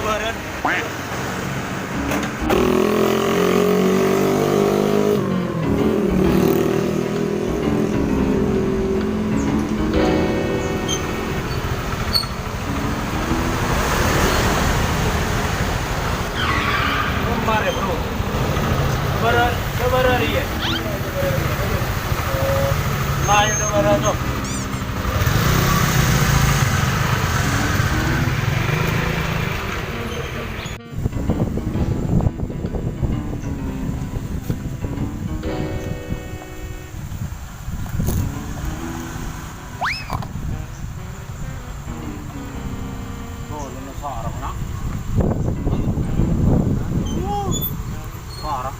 Kemarin. Kemarin bro. Kemarin iya. Mayo kemarin tuh. Sarap na. Sarap.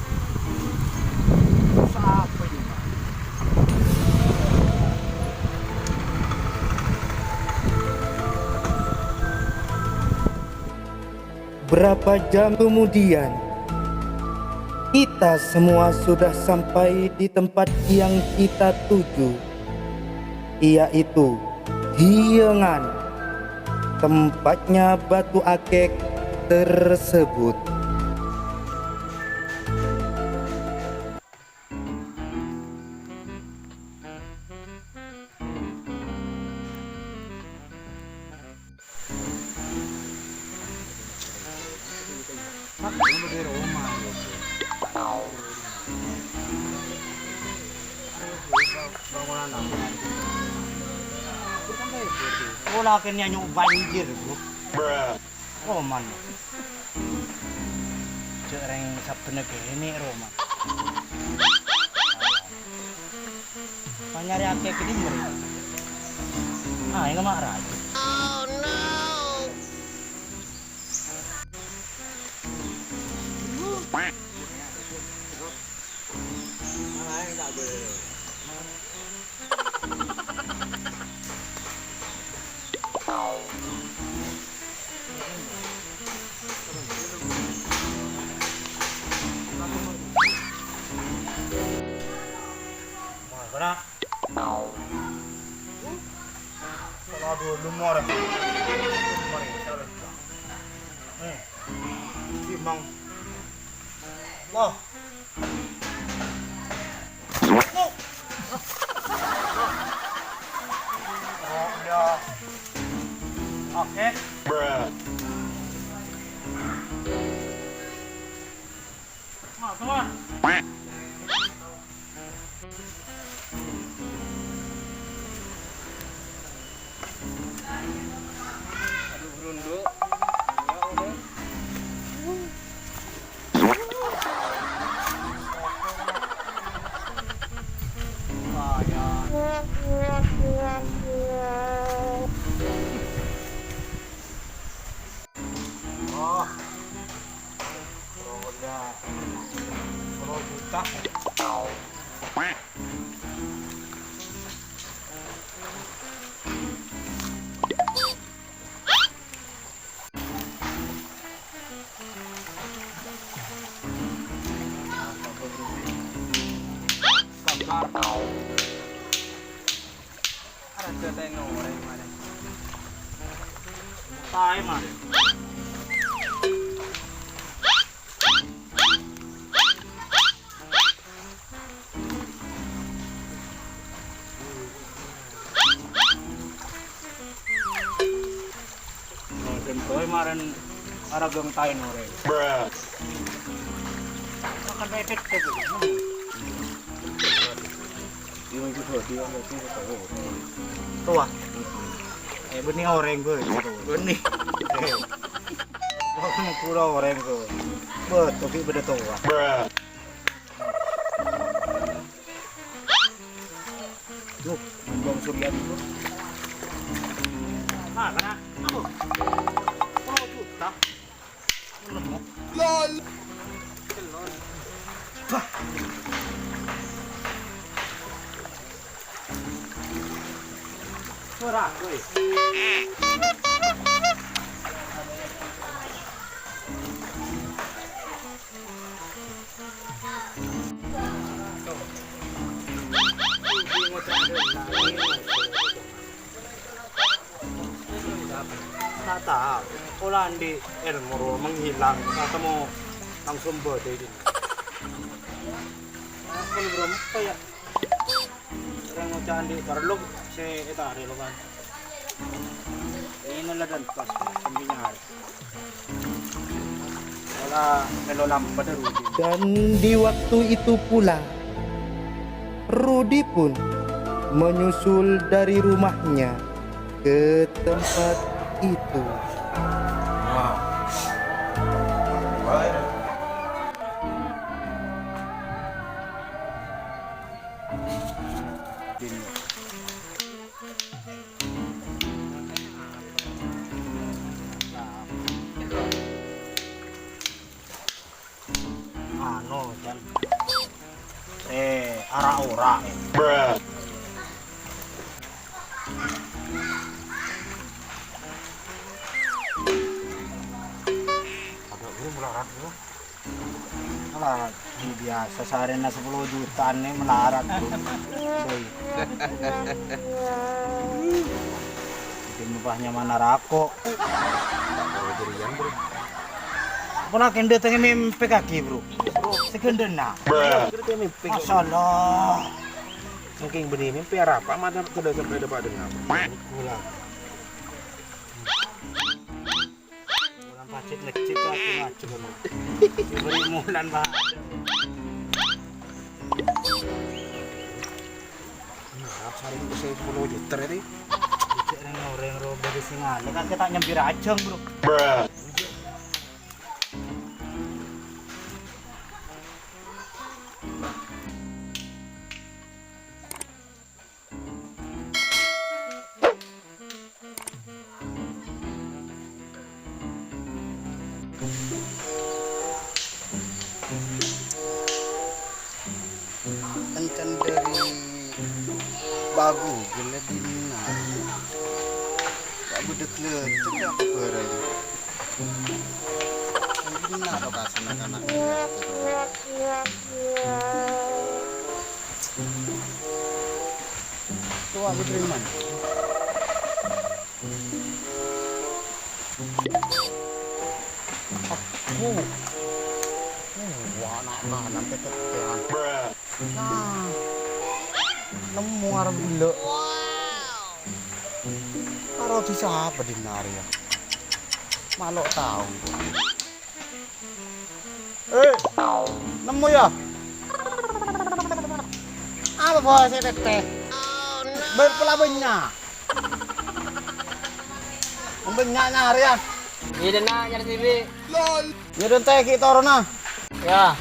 Sa apa yun? Berapa jam kemudian, kita semua sudah sampai di tempat yang kita tuju, yaitu Hiengan, tempatnya batu akik tersebut. Wala kanya yung banjir bro. Roman. Cereng Sabtu na ini Roman. Panyari ake kini mo. Yang marah. Oh no. Karena kalau dulu lumor, timang, wah, oh ya, oke, teman. Oh, udah, kalau buta. Ada tengok orang mana? Tahu mana? Tentu kemarin aragang tayo nore. Makan bebek tu. Yung itu dia itu tahu. Tua. Benih orang gue. Benih. Mau pulau orang gue. Tapi beda tua. Loh, Bang Surya itu. Mana? Apa? Pulau Juta. LOL. Wah. Suara gue. Tak tahu. Ulan di Elmoro menghilang. Ketemu langsung bode ini. Aku belum kayak orang ucapan di perlu si itu hari lo kan. Ini lah dan pas sampingnya hari. Wala melolam pada Rudi. Dan di waktu itu pula, Rudi pun menyusul dari rumahnya ke tempat itu. Ano dan ara-ora. Melarat bro. Melarat. Ini biasa sehari na 10 jutaan nih melarat bro. Bikin mupahnya mana rako. Durian bro. Apa nak kende tengah mimpi kaki bro. Bro, sekenden na. Kita mimpi. Masalah. Mungkin benih mimpi apa? Mana sudah sampai dapat dengar. Ulang. Ulang pacit ngecit aku ngacu bro. Diberi mulan bah. Nah, saring ke 10 juta tadi. Dicek orang ro dari singa. Kan kita nyembir ajeng bro. Kan dari bagu gila dina bagu deklet itu apa berani dina apa bahasa anak-anak itu aku terima wah anak-anak ketetean nah nemu arep gila karo disapa dinari ya malok tahu nemu ya apa bahasa teteh berpelabannya membanyak nyari ya Iya na nyari TV. nyedon teh kita orona Ya.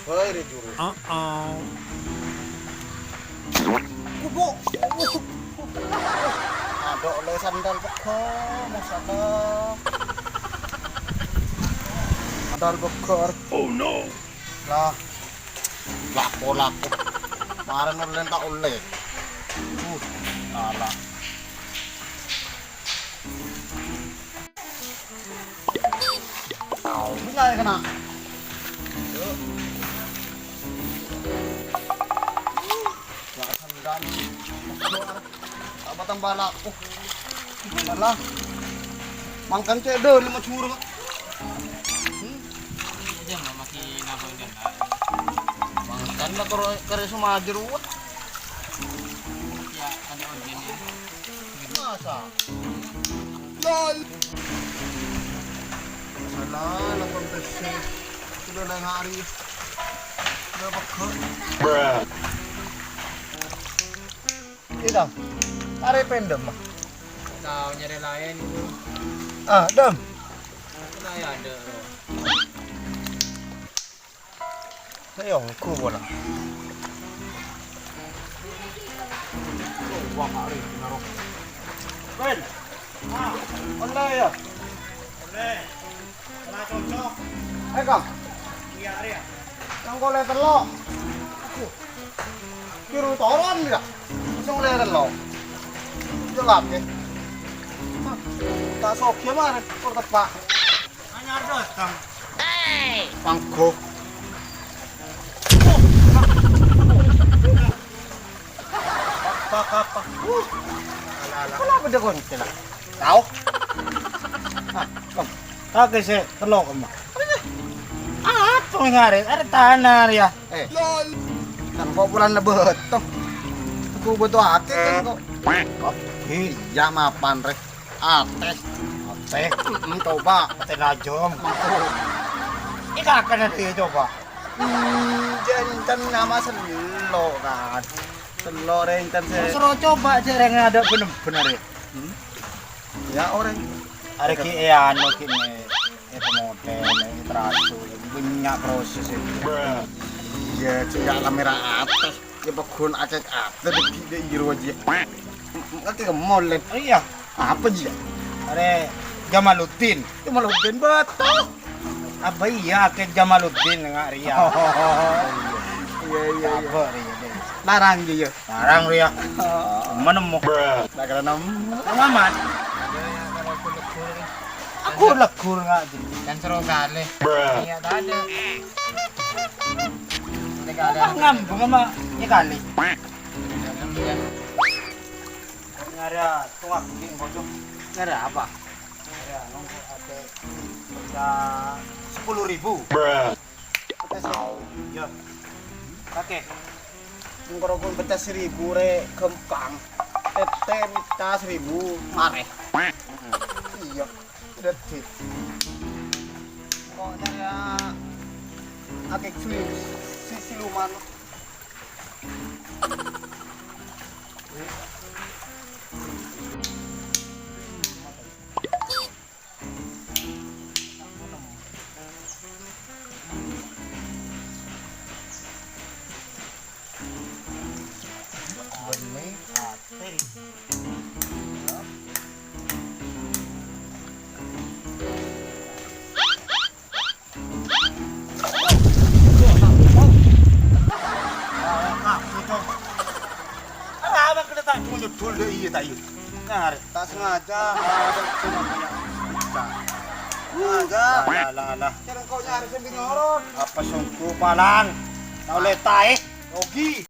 hei deh jurus kubo ada oleh sandal beko masalah sandal bekor oh no lah lapo kemarin oleh tak oleh alah bisa ya kena sandal apa tambah laku malah mangkan cedol 5 curug mangkan lah kare sumajer wut Ya, ada organ ya. masa lol salah lah konteksnya sudah lain hari udah bakal tidak tarik pendem mah Tahu nyari lain itu. dem Kita ya ada. sayangku bola Wah, Pak Ri, naruh. Ben. Ah, Onda ya. boleh. Kena cocok. Kang. Iya, Arya. Kang golek telok. Kiru toron ya. Langsung golek telok. Jelap ya. Tak sok ya mah kok tepak. Anyar datang. Pangko. Apa? Kenapa dia kunci lah? Tahu? Kage sih telok emak. Apa yang ngarit? Ada tanah ya. Kan kok bulan lebet toh. Aku butuh hati kan kok. Iya mapan rek. Ates. Teh, Coba. teh najom. Ika akan nanti coba. Jantan nama selo kan. Selo rentan saya. Suruh coba aja yang ada bener-bener ya. Ya orang. Ada ki anu kini itu model ini teratur banyak proses itu. Ya juga kamera atas. Ya bagun atas atas di iru aja. Ngerti ke mall Iya, apa aja? ada Jamaluddin. Jamaluddin betul. Apa iya ke Jamaluddin nggak Ria? Iya. Apa Ria deh? Larang dia. Larang Ria. Mana mau? Tak kena nom. Aman. Aku lekur nggak sih? Dan seru kali. Iya, tak ada. Tidak ada. Ah ngambung sama ya kali. Ada tunggak bikin bocor. Ada apa? Ya, nunggu ada bisa 10.000. Ya. Oke. Ngorokon pecah 1.000 re kempang. Tete minta 1.000 mare. Iya. Udah dit. Kok dari akek siluman. Nyedul deh iya tak iya. Ngar. Tak sengaja ada cuma banyak bisa. Sengaja. Lah. Jangan kau nyari sambil nyorot. Apa sungguh palang? Tahu letai. Ogi.